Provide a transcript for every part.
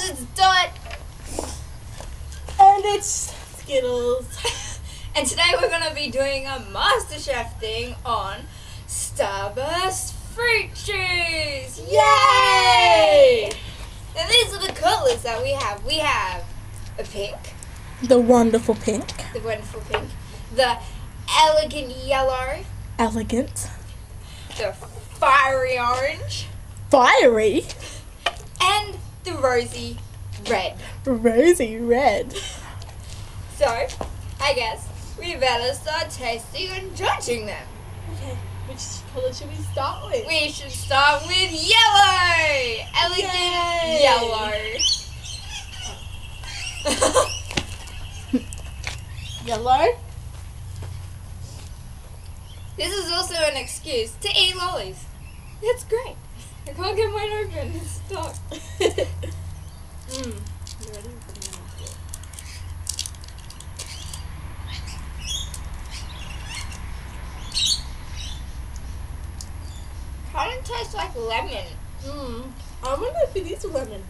guys, it's Dot. And it's Skittles. And today we're going to be doing a MasterChef thing on Starburst Fruit Chews. Yay! Now these are the colours that we have. We have a pink. The wonderful pink. The wonderful pink. The elegant yellow. Elegant. The fiery orange. Fiery. And the rosy red. Rosy red. So, I guess we better start tasting and judging them. Okay, which colour should we start with? We should start with yellow! Elegant Yay! yellow. Yellow. This is also an excuse to eat lollies. That's great. I can't get mine open. It's stuck. Kind of tastes like lemon. I wonder if it is lemon.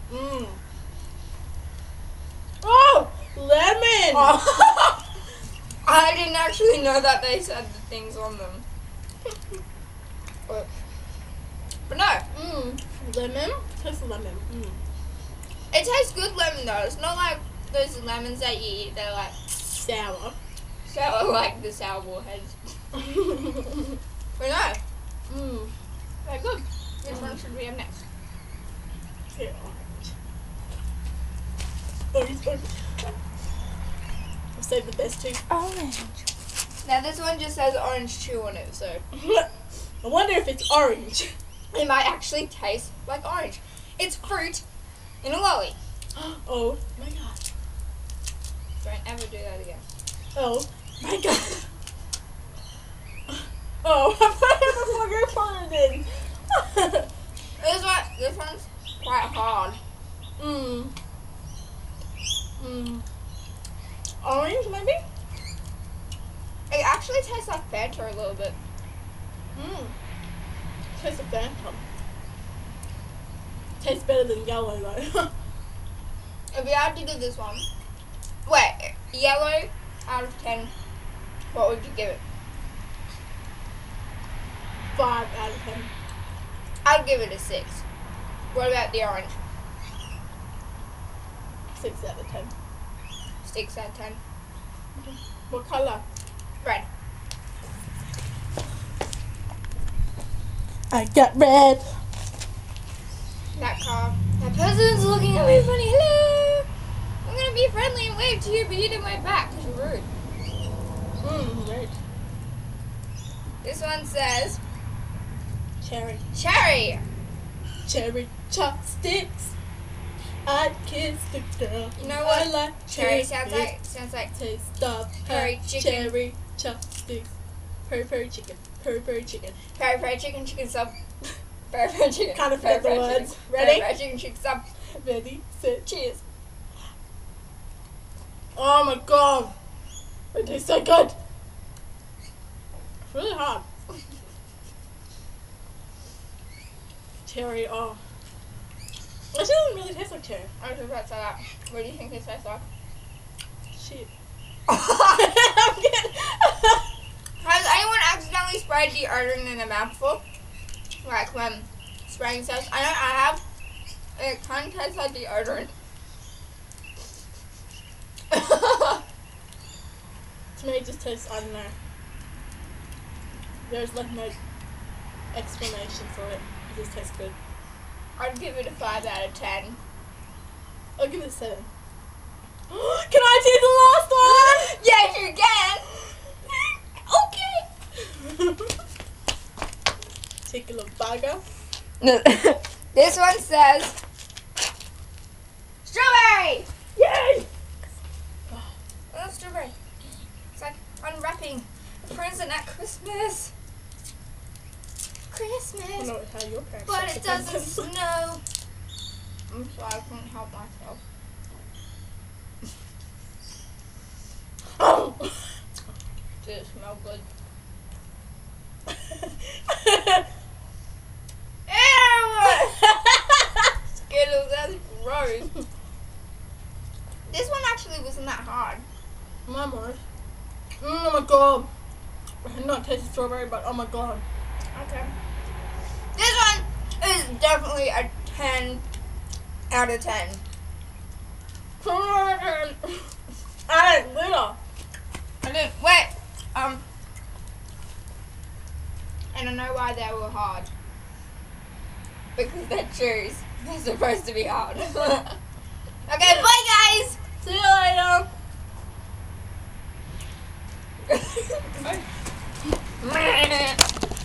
Oh, lemon! Oh. I didn't actually know that they said the things on them. But no. Lemon? Tastes lemon. It tastes good lemon though. It's not like those lemons that you eat. They're like Sour. sour like the sour warheads. But no. They're good. Which one should we have next? Yeah, orange. Orange. I'll save the best two. Orange. Now this one just says orange chew on it, so I wonder if it's orange. it might actually taste like orange. It's fruit in a lolly. Oh my god. Don't ever do that again. Oh my god. Oh, I put it in. This one's quite hard. Orange maybe? It actually tastes like Fanta a little bit. Tastes of Fanta. Tastes better than yellow though. If you had to give this one, wait, yellow out of 10, what would you give it? 5 out of 10. I'd give it a 6. What about the orange? 6 out of 10. 6 out of 10. What colour? Red. I got red. That car. That person's looking at me funny. Hello! I'm gonna be friendly and wave to you, but you didn't wave back because you're rude. Red. This one says Cherry. cherry. Cherry chopsticks. I kissed the girl. You know what? I like Cherry sounds like taste of Curry hot chicken. Cherry chopsticks. Peri chicken. Peri chicken. peri chicken sub. Peri chicken. Kind of forget the words. Ready? Ready? Chicken sub. Ready, set. Cheers. Oh my god. It tastes so good. It's really hard. Cherry, oh. It doesn't really taste like cherry. I was about to say that. What do you think it tastes like? Shit. Has anyone accidentally sprayed deodorant in their mouth before? Like when spraying stuff? I know I have. It kind of tastes like deodorant. To me it just tastes, I don't know. There's like no explanation for it. It just tastes good. I'd give it a 5 out of 10. I'll give it a 7. Can I do the last one? Yes, you can. Okay. Take a little burger. No. This one says strawberry. Yay! Oh, strawberry. It's like unwrapping a present at Christmas. I Christmas. don't know how your parents But shop it the doesn't presents. snow. I'm sorry, I couldn't help myself. Oh! Did it smell good? Ew! Skittles, that's gross. wasn't that hard. Mine was. Oh my god. I did not taste the strawberry, but oh my god. Okay. This one is definitely a 10 out of 10. I had glitter. I didn't wait. And I know why they were hard. Because they're chews. They're supposed to be hard. Okay, bye guys. See you later. Bye.